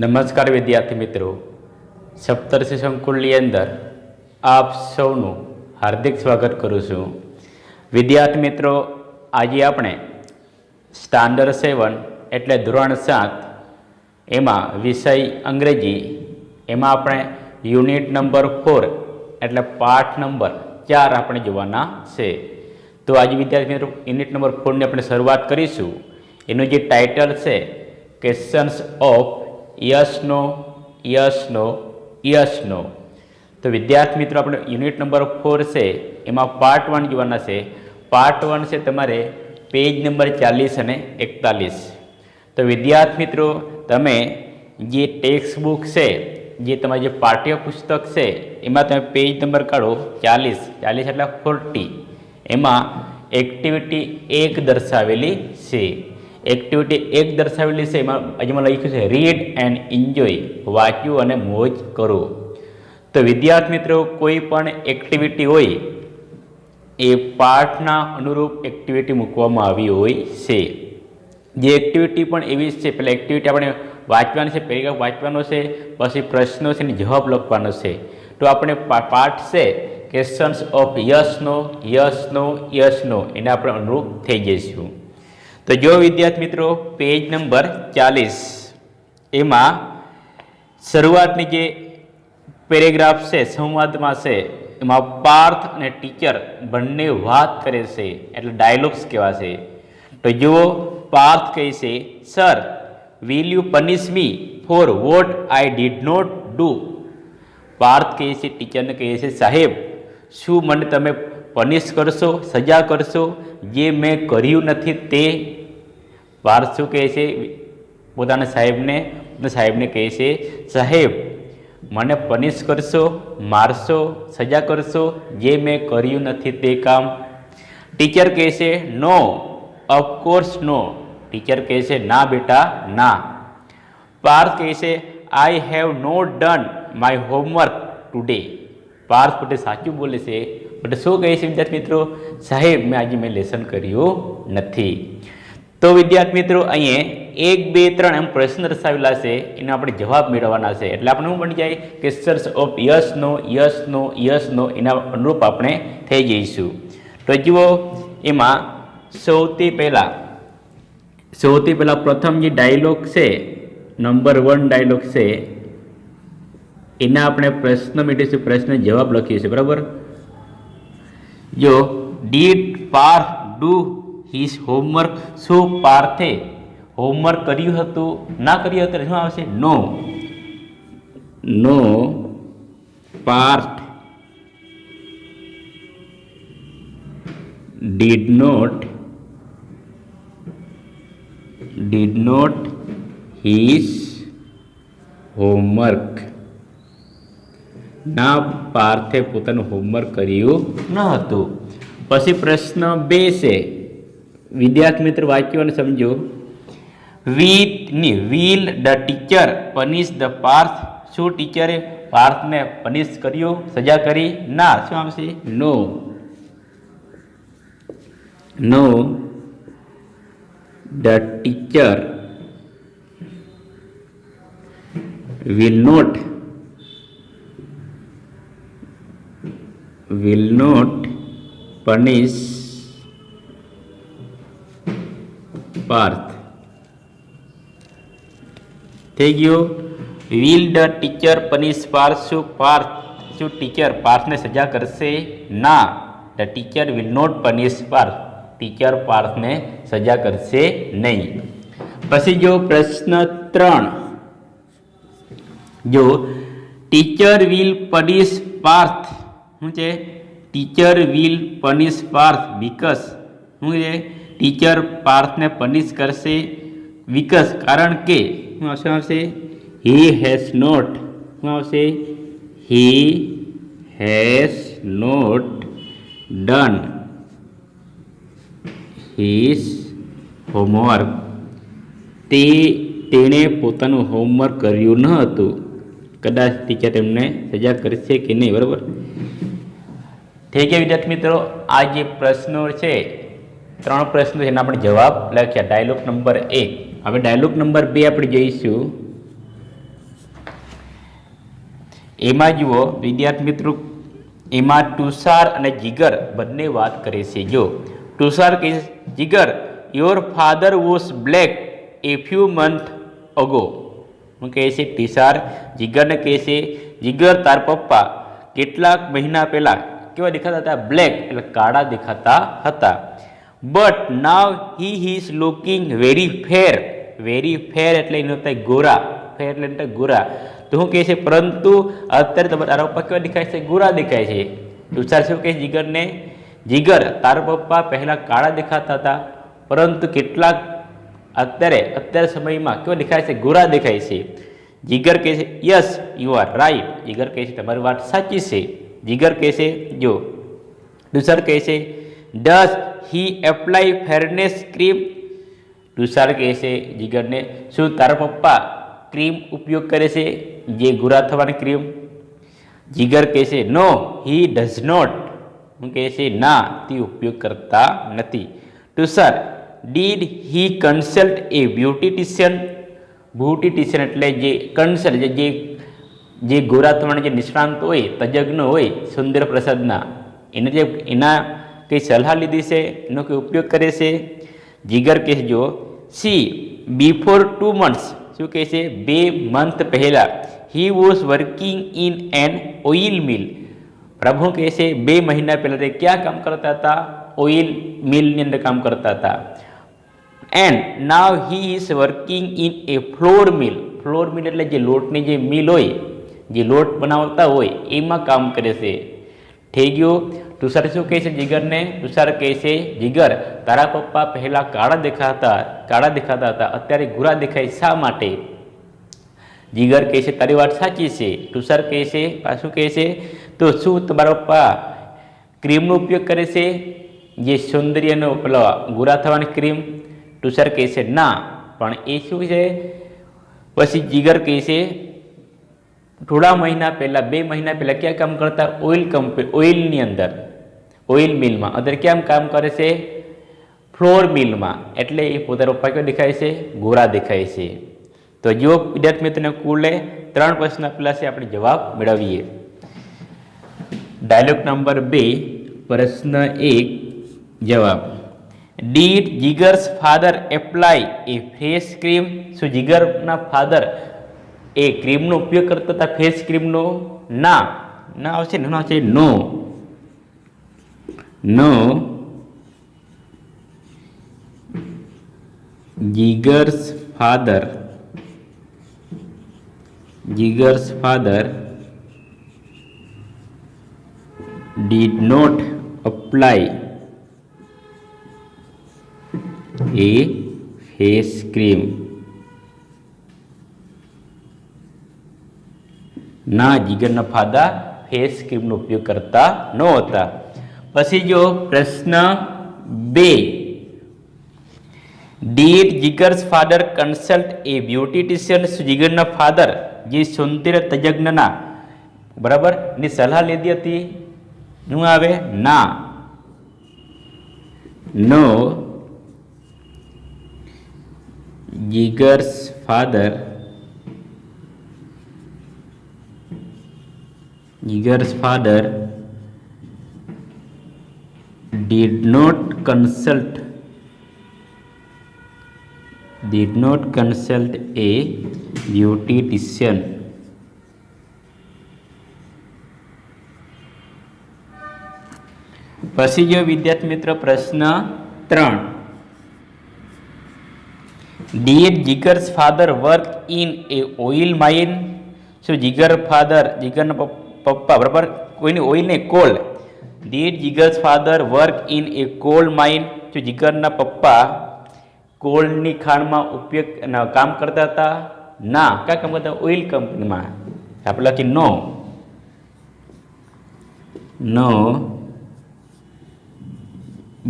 નમસ્કાર વિદ્યાર્થી મિત્રો, સપ્તર્ષિ સંકુલની અંદર આપ સૌનું હાર્દિક સ્વાગત કરું છું. વિદ્યાર્થી મિત્રો, આજે આપણે સ્ટાન્ડર્ડ 7 એટલે ધોરણ 7 એમાં વિષય અંગ્રેજી એમાં આપણે યુનિટ નંબર 4 એટલે પાઠ નંબર 4 આપણે જોવાના છે. તો આજે વિદ્યાર્થી મિત્રો યુનિટ નંબર 4ની આપણે શરૂઆત કરીશું. એનું જે ટાઇટલ છે questions of yes no yes no yes no. તો વિદ્યાર્થી મિત્રો આપણે યુનિટ નંબર 4 છે એમાં પાર્ટ 1 જોવાના છે. પાર્ટ 1 છે તમારે પેજ નંબર 40 અને 41. તો વિદ્યાર્થી મિત્રો તમે જે ટેક્સ્ટ બુક છે, જે તમારી જે પાઠ્યપુસ્તક છે એમાં તમે પેજ નંબર કાઢો 40 એટલે 40. એમાં એક્ટિવિટી 1 દર્શાવેલી છે. એક્ટિવિટી 1 દર્શાવેલી છે એમાં હજુમાં લખ્યું છે રીડ એન્ડ એન્જોય, વાંચ્યું અને મોજ કરો. તો વિદ્યાર્થી મિત્રો કોઈ પણ એક્ટિવિટી હોય એ પાઠના અનુરૂપ એક્ટિવિટી મૂકવામાં આવી હોય છે. જે એક્ટિવિટી પણ એવી જ છે, પહેલાં એક્ટિવિટી આપણે વાંચવાની છે, પેરેગ્રાફ વાંચવાનો છે, પછી પ્રશ્નો છે અને જવાબ લખવાનો છે. તો આપણે પાઠ છે questions of yes no yes no yes no એને આપણે અનુરૂપ થઈ જઈશું. તો જો વિદ્યાર્થી મિત્રો પેજ નંબર 40 એમાં શરૂઆતની જે પેરેગ્રાફ છે સંવાદમાં છે એમાં પાર્થ અને ટીચર બંને વાત કરે છે એટલે ડાયલોગ્સ કહેવાશે. તો જુઓ, પાર્થ કહે છે, sir will you punish me for what I did not do. Parth કહે છે ટીચરને કહે છે, સાહેબ શું મને તમે પનિશ કરશો, સજા કરશો જે મેં કર્યું નથી તે. પાર્થ શું કહે છે પોતાના સાહેબને કહે છે, સાહેબ મને પનિશ કરશો, મારશો, સજા કરશો જે મેં કર્યું નથી તે કામ. ટીચર કહે છે નો, ઓફકોર્સ નો. ટીચર કહે છે ના બેટા ના. પાર્થ કહે છે I have not done my homework today. Parth પોતે સાચું બોલે છે, બટ શું કહે છે વિદ્યાર્થી મિત્રો, સાહેબ મેં લેસન કર્યું નથી. તો વિદ્યાર્થી મિત્રો અહીંયા 1, 2, 3 એમ પ્રશ્ન દર્શાવેલા છે, એનો આપણે જવાબ મેળવવાના છે. એટલે આપણે શું બની જાય questions of yes no yes no yes no એના અનુરૂપ આપણે થઈ જઈશું. તો જુઓ, એમાં સૌથી પહેલાં પ્રથમ જે ડાયલોગ છે નંબર 1 ડાયલોગ છે એના આપણે પ્રશ્ન મેળવીશું, પ્રશ્ન જવાબ લખીશું. બરાબર. જો did Parth do his homework. શું પાર્થે હોમવર્ક કર્યું હતું, ના કર્યું હતું, શું આવશે no. No Parth did not his homework. ના, પાર્થે પોતાનું હોમવર્ક કર્યું ન હતું. પછી પ્રશ્ન 2 છે, વિદ્યાર્થી મિત્ર વાંચ્યો અને સમજો. Will the teacher punish the Parth. શું ટીચરે પાર્થને પનિશ કર્યો, સજા કરી? ના. શું આવશે no. The teacher will not punish Parth. થઈ ગયો. Will the teacher punish Parth. શું ટીચર પાર્થને સજા કરશે? ના. The teacher will not punish Parth. Teacher પાર્થને સજા કરશે નહીં. પછી જો પ્રશ્ન 3, જો ટીચર વિલ પનિશ પાર્થ. શું છે? Teacher will punish Parth because. શું છે? ટીચર પાર્થને પનિશ કરશે બીકોઝ, કારણ કે. શું આવશે? He has not. શું આવશે? He has not done his homework. તેણે પોતાનું હોમવર્ક કર્યું ન હતું. કદાચ ટીચર તેમને સજા કરશે કે નહીં. બરાબર. ઠીક છે વિદ્યાર્થી મિત્રો, આ જે પ્રશ્નો છે 3 પ્રશ્નો છે એના આપણે જવાબ લખ્યા. Dialogue number 1. હવે ડાયલોગ નંબર 2 આપણે જોઈશું. એમાં જુઓ વિદ્યાર્થી મિત્રો, એમાં તુષાર અને જીગર બંને વાત કરે છે. જો તુષાર કહે Jigar, your father was black a few month ago. હું કહે છે તુષાર જીગરને કહે છે, જીગર તાર પપ્પા કેટલાક મહિના પહેલા કેવા દેખાતા હતા? બ્લેક એટલે કાળા દેખાતા હતા. But now he is looking very fair. Very fair એટલે એનો થાય ગોરા. ફેર એટલે ગોરા. તો શું કહે છે? પરંતુ અત્યારે તારા પપ્પા કેવા દેખાય છે? ગોરા દેખાય છે. તુષાર શું કહે જીગરને? જીગર તારા પપ્પા પહેલા કાળા દેખાતા હતા, પરંતુ કેટલાક અત્યારે સમયમાં કેવા દેખાય છે? ગોરા દેખાય છે. જીગર કહે છે યસ યુ આર રાઈટ. જીગર કહે છે તમારી વાત સાચી છે. જીગર કહે છે જો તુષાર કહે છે does he apply fairness cream. Tushar કહે છે જીગરને, શું તારા પપ્પા ક્રીમ ઉપયોગ કરે છે, જે ગોરા થવાની ક્રીમ? જીગર કહે છે નો હી ડઝ નોટ. હું કહે છે ના, તે ઉપયોગ કરતા નથી. Tushar did he consult a beautician. Beautician એટલે જે કન્સલ્ટ જે ગોરા થવાના જે નિષ્ણાંત હોય, તજજ્ઞ હોય સુંદર પ્રસાદના, એના કંઈ સલાહ લીધી છે, એનો કંઈ ઉપયોગ કરે છે? જીગર કહે જો સી બિફોર 2 months. શું કહે છે? 2 month પહેલાં he was working in an oil mill. Prabhu કહે છે 2 મહિના પહેલાં તે ક્યાં કામ કરતા હતા? ઓઇલ મિલની અંદર કામ કરતા હતા. And now he is working in a flour mill. Flour mill એટલે જે લોટની જે મિલ હોય, જે લોટ બનાવતા હોય, એમાં કામ કરે છે. થઈ ગયું. તુષાર શું કહે છે જીગરને? તુષાર કહે છે જીગર તારા પપ્પા પહેલાં કાળા દેખાતા હતા, અત્યારે ગોરા દેખાય, શા માટે? જીગર કહે છે તારી વાત સાચી છે. તુષાર કહે છે પાછું કહે છે તો શું તમારા પપ્પા ક્રીમનો ઉપયોગ કરે છે, જે સૌંદર્યનો પેલો ગોરા થવાની ક્રીમ? તુષાર કહે છે ના, પણ એ શું છે? પછી જીગર કહે છે થોડા મહિના પહેલાં 2 મહિના પહેલાં ક્યાં કામ કરતા? ઓઇલની અંદર, ઓઇલ મિલમાં. અત્યારે કેમ કામ કરે છે? ફ્લોર મિલમાં. એટલે એ પોતાના પપ્પા કેવા દેખાય છે? ગોરા દેખાય છે. તો જો વિદ્યાર્થી મિત્રોને કુલે 3 પ્રશ્ન આપેલા છે, આપણે જવાબ મેળવીએ. ડાયલોગ નંબર 2, પ્રશ્ન 1 જવાબ. Did Jigar's father apply a face cream. શું જીગરના ફાધર એ ક્રીમનો ઉપયોગ કરતા હતા, ફેસ ક્રીમનો? ના. ના આવશે ને? આવશે no. No Jigar's father did not apply a face cream. ના, જીગરના ફાધર ફેસ ક્રીમનો ઉપયોગ કરતા નહોતા. પછી જો પ્રશ્ન 2, did Jigar's father consult a beautician. જીગરના ફાધર જે સૌંદર્ય તજજ્ઞના બરાબર ની સલાહ લીધી હતી? શું આવે? ના. નો Jigar's father did not consult a beautician. પછી જો વિદ્યાર્થી મિત્ર પ્રશ્ન 3, did Jigar's father work in a oil mine. શું જીગરના પપ્પા બરાબર કોઈની ઓઇલ ને coal. Did Jigar's father work in a coal mine. શું જીગરના પપ્પા કોલની ખાણમાં કામ કરતા હતા? ના. ક્યાં કામ કરતા? ઓઇલ કંપનીમાં. આપણે લખી નો.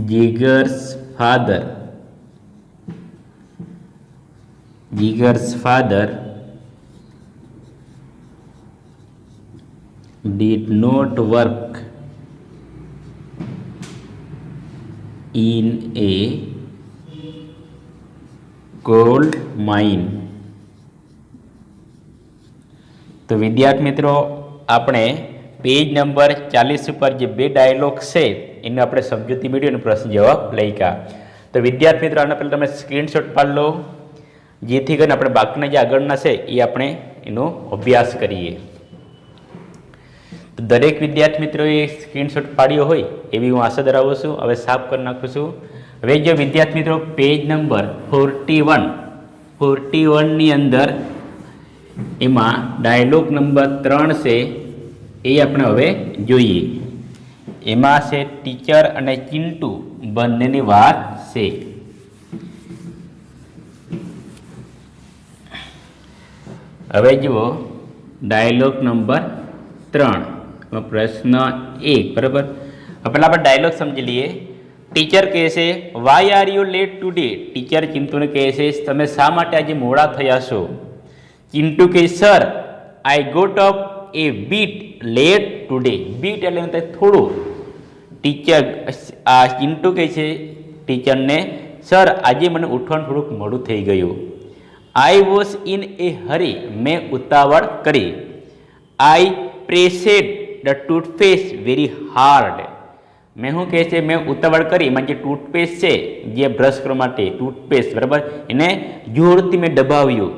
Jigar's father did not work in a coal mine. તો વિદ્યાર્થી મિત્રો આપણે પેજ નંબર 40 ઉપર જે બે ડાયલોગ છે એને આપણે સમજૂતી મેળવી અને પ્રશ્ન જવાબ લખ્યા. તો વિદ્યાર્થી મિત્રો આના પહેલાં તમે સ્ક્રીનશોટ પાડી લો, જેથી કરીને આપણે બાકીના જે આગળના છે એ આપણે એનો અભ્યાસ કરીએ. તો દરેક વિદ્યાર્થી મિત્રોએ સ્ક્રીનશોટ પાડ્યો હોય એવી હું આશા ધરાવું છું. હવે સાફ કરી નાખું છું. હવે જો વિદ્યાર્થી મિત્રો પેજ નંબર 41ની અંદર એમાં ડાયલોગ નંબર 3 છે એ આપણે હવે જોઈએ. એમાં છે ટીચર અને ચિંટુ બંનેની વાત છે. હવે જુઓ ડાયલોગ નંબર 3 પ્રશ્ન 1 બરાબર. પહેલાં આપણે ડાયલોગ સમજી લઈએ. ટીચર કહે છે why are you late today. Teacher ચિંટુને કહે છે તમે શા માટે આજે મોડા થયા છો. ચિંટુ કહે sir I got up a bit late today. Bit એટલે થોડું. ટીચર ચિંટુ કહે છે ટીચરને સર આજે મને ઉઠવાનું થોડુંક મોડું થઈ ગયું. આઈ વોઝ ઇન એ હરી. મેં ઉતાવળ કરી. આઈ પ્રેસેડ ધ ટૂથપેસ્ટ વેરી હાર્ડ. મેં શું કહે છે મેં ઉતાવળ કરી. એમાં જે ટૂથપેસ્ટ છે જે બ્રશ કરવા માટે ટૂથપેસ્ટ બરાબર એને જોરથી મેં દબાવ્યું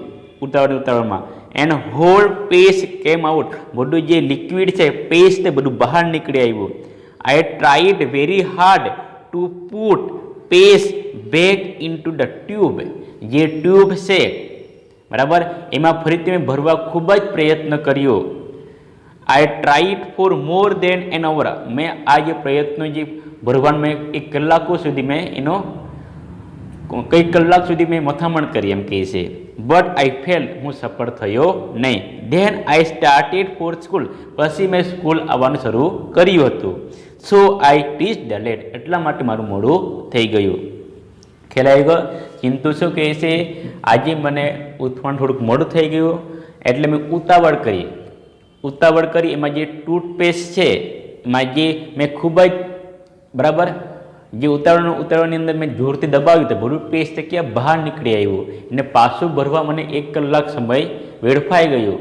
ઉતાવળમાં. And whole paste came out. બધું જે લિક્વિડ છે પેસ્ટ બધું બહાર નીકળી આવ્યું. I tried very hard to put paste back into the tube. જે ટ્યુબ છે બરાબર એમાં ફરીથી મેં ભરવા ખૂબ જ પ્રયત્ન કર્યો. I tried for more than an hour. મેં આ જે પ્રયત્નો જે ભરવાનું મેં એક કલાકો સુધી મેં એનો કઈ કલાક સુધી મેં મથામણ કરી એમ કહે છે. But I fail. હું સફળ થયો નહીં. Than I started for school. પછી મેં સ્કૂલ આવવાનું શરૂ કર્યું હતું. સો આઈ ટીચ ધ લેટ. એટલા માટે મારું મોડું થઈ ગયું. ખ્યાલ આવી ગયો. ચિંતુ શું કહે છે આજે મને ઉઠવાનું થોડુંક મોડું થઈ ગયું એટલે મેં ઉતાવળ કરી. એમાં જે ટૂથપેસ્ટ છે એમાં જે મેં ખૂબ જ બરાબર જે ઉતાવળની અંદર મેં જોરથી દબાવ્યું તો બધું પેસ્ટ ક્યાં બહાર નીકળી આવ્યું. એને પાછું ભરવા મને 1 કલાક સમય વેડફાઈ ગયો.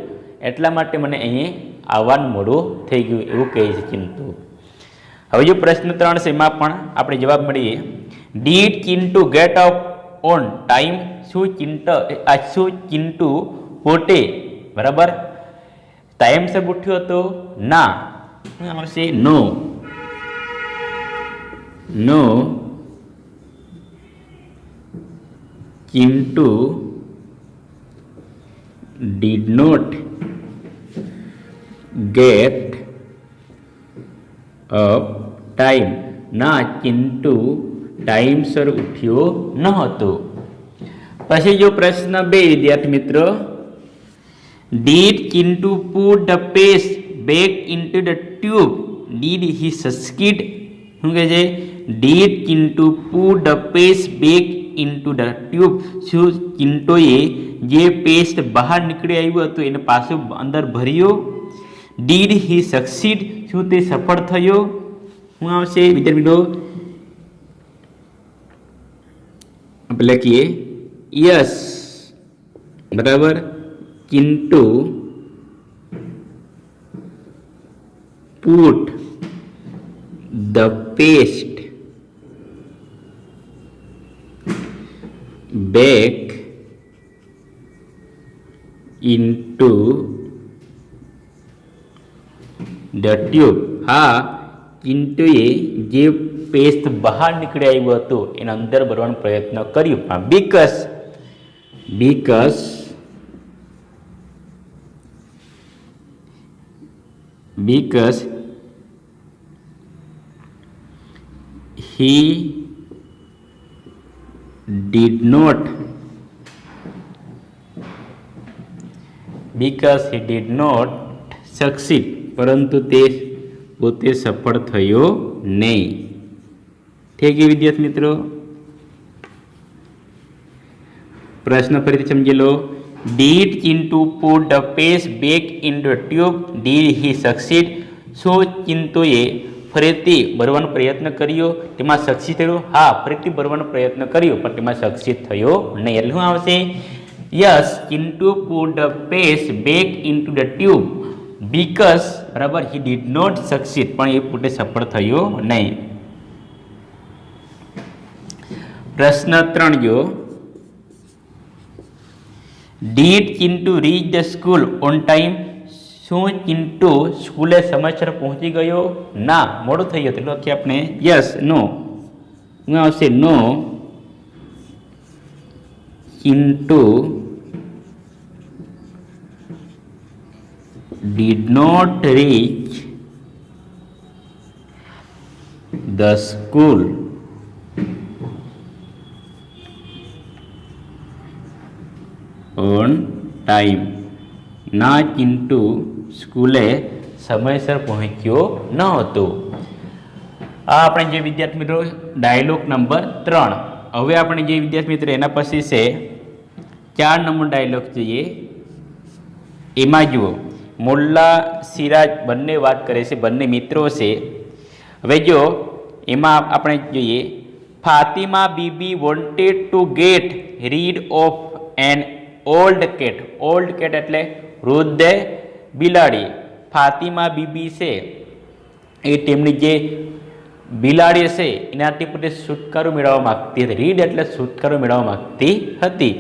એટલા માટે મને અહીં આવવાનું મોડું થઈ ગયું એવું કહે છે ચિંતુ. હવે જો પ્રશ્ન 3 છે એમાં પણ આપણે જવાબ મળીએ. Did Chintu get up on time. શું ચિંટુ પોતે બરાબર ટાઈમસર ઉઠ્યો હતો. ના આવશે નો. Chintu did not get up time. ના ચિંટુ ટાઈમસર ઉઠ્યો ન હતો. પછી જો પ્રશ્ન 2 વિદ્યાર્થી મિત્રો. Did Chintu put the paste back into the tube? Did he succeed? શું કહે છે Did Chintu put the paste back into the tube? શું ચિંટોએ જે પેસ્ટ બહાર નીકળી આવ્યું હતું એને પાછું અંદર ભર્યો. Did he succeed? શું તે સફળ થયો. શું આવશે વિદ્યાર્થી મિત્રો આપણે લખીએ યસ બરાબર. Chintu put the paste back into the tube. હા ચિંટુએ જે પેસ્ટ બહાર નીકળી આવ્યું હતું એના અંદર ભરવાનો પ્રયત્ન કર્યો પણ because he did not succeed. પરંતુ તે પોતે સફળ થયો નહીં. થઈ ગયું વિદ્યાર્થી મિત્રો. પ્રશ્ન ફરીથી સમજી લો. Did Chintu put the paste back into the tube? Did he succeed? શું ચિંતુએ ફરીથી ભરવાનો પ્રયત્ન કર્યો તેમાં સક્સીડ થયો. હા ફરીથી ભરવાનો પ્રયત્ન કર્યો પણ તેમાં સક્સીડ થયો નહીં. એટલે શું આવશે yes Chintu put the paste back into the tube because બરાબર હી ડીડ નોટ સક્સીડ, પણ એ પોતે સફળ થયો નહીં. પ્રશ્ન 3 જો, did Chintu reach the school on time? શું ચિંટુ સ્કૂલે સમયસર પહોંચી ગયો? ના, મોડું થઈ ગયું. લખીએ આપણે યસ, નો. શું આવશે? નો, Chintu did not reach the school on time. ના, ચિંટુ સ્કૂલે સમયસર પહોંચ્યો ન હતો. આ આપણે જે વિદ્યાર્થી મિત્રો ડાયલોગ નંબર 3. હવે આપણે જે વિદ્યાર્થી મિત્રો એના પછી છે 4 નંબર ડાયલોગ જોઈએ. એમાં જુઓ, મોલ્લા સિરાજ બંને વાત કરે છે, બંને મિત્રો છે. હવે જો એમાં આપણે જોઈએ, Fatima Bibi wanted to get rid of an old cat. Old cat એટલે વૃદ્ધ બિલાડી. ફાતિમા બીબી છે એ તેમની જે બિલાડી છે એનાથી પોતે છુટકારો મેળવવા માગતી હતી. રીડ એટલે છુટકારો મેળવવા માગતી હતી.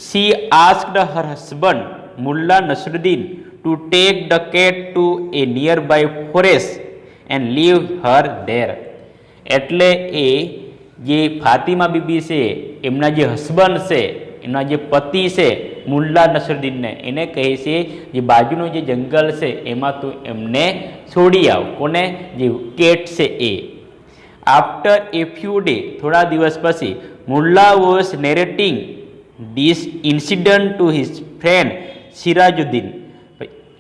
C asked Har husband Mulla Nasruddin to take the cat to a nearby forest and leave her there. એટલે એ જે ફાતિમા બીબી છે એમના જે હસબન્ડ છે, એમના જે પતિ છે મુલ્લા નસરુદ્દીનને, એને કહે છે જે બાજુનો જે જંગલ છે એમાં તું એમને છોડી આવ. કોને? જે કેટ છે એ. આફ્ટર એ ફ્યુ ડે, થોડા દિવસ પછી, Mulla was narrating this incident to his friend Sirajuddin.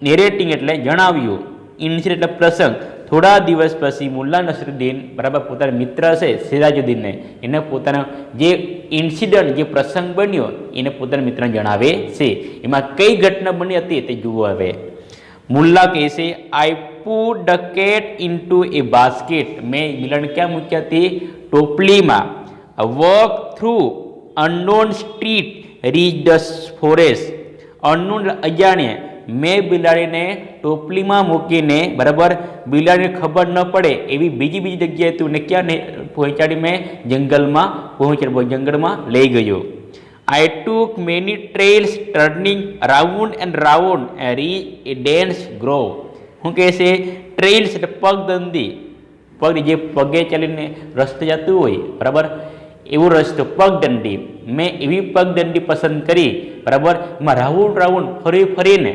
Narrating એટલે જણાવ્યું, ઇન્સિડન્ટ એટલે પ્રસંગ. થોડા દિવસ પછી મુલ્લા નસરુદ્દીન બરાબર પોતાના મિત્ર છે સિરાજુદ્દીનને, એને પોતાના જે ઇન્સિડન્ટ, જે પ્રસંગ બન્યો એને પોતાના મિત્રને જણાવે છે. એમાં કઈ ઘટના બની હતી તે જુઓ. હવે મુલ્લા કહે છે, I put the cat into a basket. મેં બિલાડીને ક્યાં મૂકી હતી? ટોપલીમાં. Walk through unknown street reach the forest. Unknown અજાણ્યા. મેં બિલાડીને ટોપલીમાં મૂકીને બરાબર બિલાડીને ખબર ન પડે એવી બીજી જગ્યાએ તું ક્યાં પહોંચાડી? મેં જંગલમાં પહોંચાડી, જંગલમાં લઈ ગયો. I took many trails turning round and round reach a dense grove. શું કહે છે? ટ્રેલ્સ એટલે પગદંડી. પગ જે પગે ચાલીને રસ્તે જતું હોય બરાબર, એવો રસ્તો પગદંડી. મેં એવી પગદંડી પસંદ કરી બરાબર, એમાં રાઉન્ડ ફરીને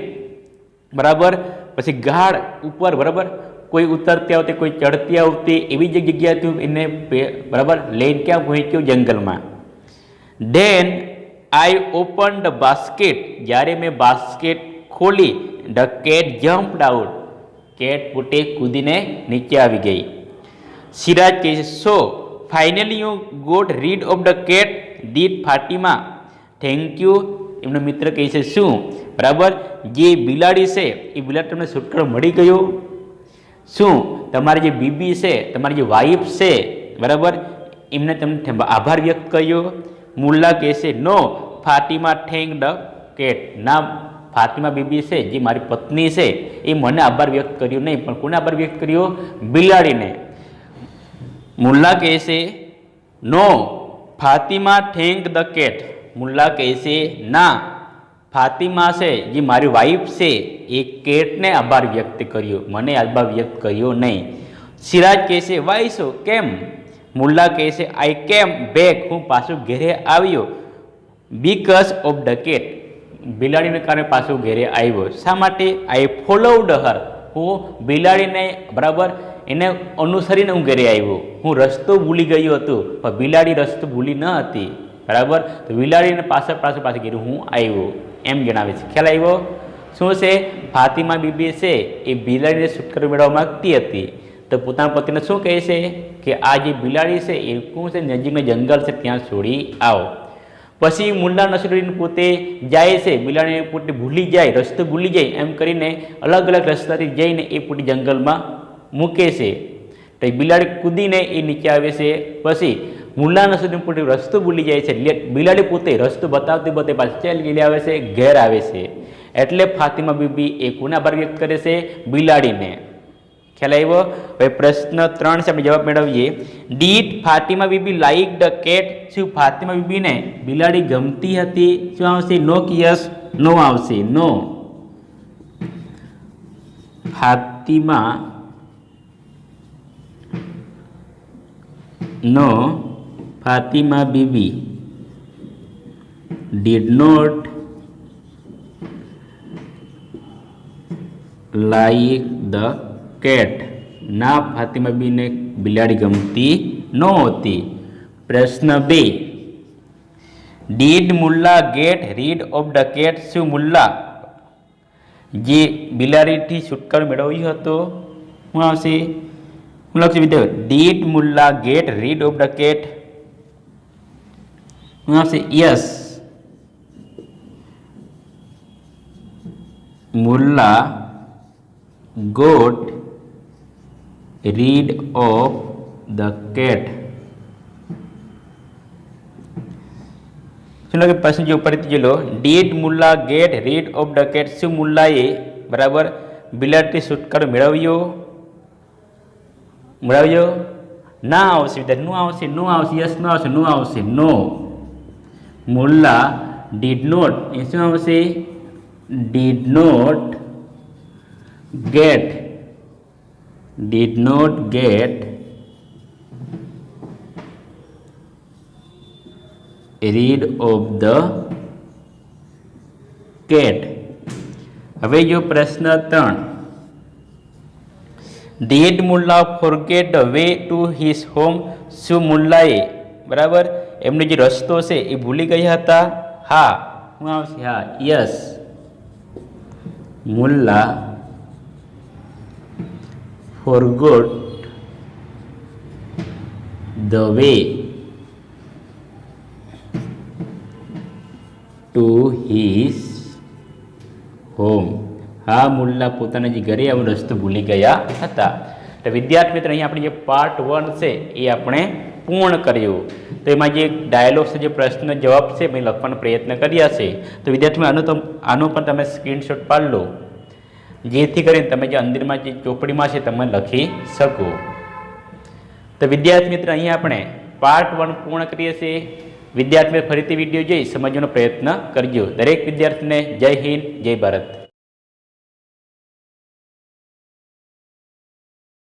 બરાબર, પછી ગાઢ ઉપર બરાબર, કોઈ ઉતરતી આવતી, કોઈ ચડતી આવતી, એવી જ જગ્યાથી એને બરાબર લઈને ક્યાં પહોંચ્યો? જંગલમાં. Then I open the basket. જ્યારે મેં બાસ્કેટ ખોલી, the cat jumped out. Cat પોતે કૂદીને નીચે આવી ગઈ. સિરાજ કહે છે, so finally you got rid of the cat did Fatima. Thank you. એમનો મિત્ર કહે છે, શું બરાબર જે બિલાડી છે એ બિલાડી તમને છુટકારો મળી ગયો? શું તમારી જે બીબી છે, તમારી જે વાઈફ છે બરાબર, એમને તમને આભાર વ્યક્ત કર્યો? મુલ્લા કહે છે, no Fatima thank the cat. ના, ફાતિમા બીબી છે જે મારી પત્ની છે એ મને આભાર વ્યક્ત કર્યો નહીં, પણ કોને આભાર વ્યક્ત કર્યો? બિલાડીને. મુલ્લા કહે છે, no Fatima thank the cat. Mulla કહે છે, ના, ફાતિમા છે જે મારી વાઈફ છે એ કેટને આભાર વ્યક્ત કર્યો, મને આભાર વ્યક્ત કર્યો નહીં. સિરાજ કહે છે, વાય સો? કેમ? મુલ્લા કહે છે, આઈ કેમ બેક. હું પાછું ઘેરે આવ્યો. Because of the cat. બિલાડીને કારણે પાછું ઘેરે આવ્યો. શા માટે? આઈ ફોલોવડ હર. હું બિલાડીને બરાબર એને અનુસરીને હું ઘરે આવ્યો. હું રસ્તો ભૂલી ગયો હતો, પણ બિલાડી રસ્તો ભૂલી ન હતી બરાબર, તો બિલાડીને પાછળ ઘેરે હું આવ્યો, એમ જણાવે છે. ખ્યાલ આવ્યો? શું છે? ફાતિમા બીબી છે એ બિલાડીને છુટકારો મેળવવા માગતી હતી, તો પોતાના પતિને શું કહે છે કે આ જે બિલાડી છે એ શું છે? નજીકનો જંગલ છે ત્યાં છોડી આવો. પછી મુલ્લા નસરુદ્દીન પોતે જાય છે, બિલાડીને પોતે ભૂલી જાય, રસ્તો ભૂલી જાય, એમ કરીને અલગ અલગ રસ્તાથી જઈને એ પોતે જંગલમાં મૂકે છે. તો એ બિલાડી કૂદીને એ નીચે આવે છે. પછી મુલ્લા નસરુદ્દીન પોતે રસ્તો ભૂલી જાય છે, બિલાડી પોતે રસ્તો બતાવતી પાછી ચાલી ગયેલી આવે છે, ઘેર આવે છે. એટલે ફાતિમા બીબી એ કોને આભાર વ્યક્ત કરે છે? બિલાડીને. ખ્યાલ આવ્યો? હવે પ્રશ્ન 3 છે, આપણે જવાબ મેળવીએ. Did Fatima Bibi like the cat? શું ફાતિમા બીબીને બિલાડી ગમતી હતી? શું આવશે? નો કે યસ? નો આવશે. No. Fatima Bibi did not like the cat. ના, ફાતિમા બીબીને બિલાડી ગમતી નહોતી. પ્રશ્ન 2, did Mulla get rid of the cat? શું મુલ્લા જે બિલાડીથી છુટકારો મેળવ્યો હતો? શું આવશે? હું લખશું વિદ્યાર્થી? Did Mulla get rid of the cat? શું આવશે? Yes. Mulla got rid of the cat. શું લખે? પ્રશ્ન જે ઉપરથી જોઈ લો. Did Mulla get rid of the cat? શું મુલ્લાએ બરાબર બિલાડીથી છુટકારો મેળવ્યો? ના આવશે વિદ્યાર્થી. નો આવશે. નો આવશે. યસ નો આવશે. નો આવશે. નો. Mulla did not. એ શું આવશે? Did not get rid of the cat. હવે જો પ્રશ્ન 3, did Mulla forget the way to his home? શું મુલ્લાએ બરાબર એમનો જે રસ્તો છે એ ભૂલી ગયા હતા? હા. શું આવશે? હા. Yes. Mulla forgot the way to his home. હા, મુલ્લા પોતાના જે ઘરે આવો રસ્તો ભૂલી ગયા હતા. તો વિદ્યાર્થી મિત્રો, અહીંયા આપણે જે પાર્ટ 1 છે એ આપણે પૂર્ણ કર્યું. તો એમાં જે ડાયલોગ્સ, જે પ્રશ્ન જવાબ છે મેં લખવાનો પ્રયત્ન કર્યા છે. તો વિદ્યાર્થી આનો પણ તમે સ્ક્રીનશોટ પાડી લો, જેથી કરીને તમે જે અંદરમાં જે ચોપડીમાં છે તમે લખી શકો. તો વિદ્યાર્થી મિત્ર, અહીંયા આપણે પાર્ટ 1 પૂર્ણ કરીએ છીએ. વિદ્યાર્થી મિત્ર, ફરીથી વિડીયો જોઈ સમજવાનો પ્રયત્ન કરજો. દરેક વિદ્યાર્થીને જય હિન્દ, જય ભારત.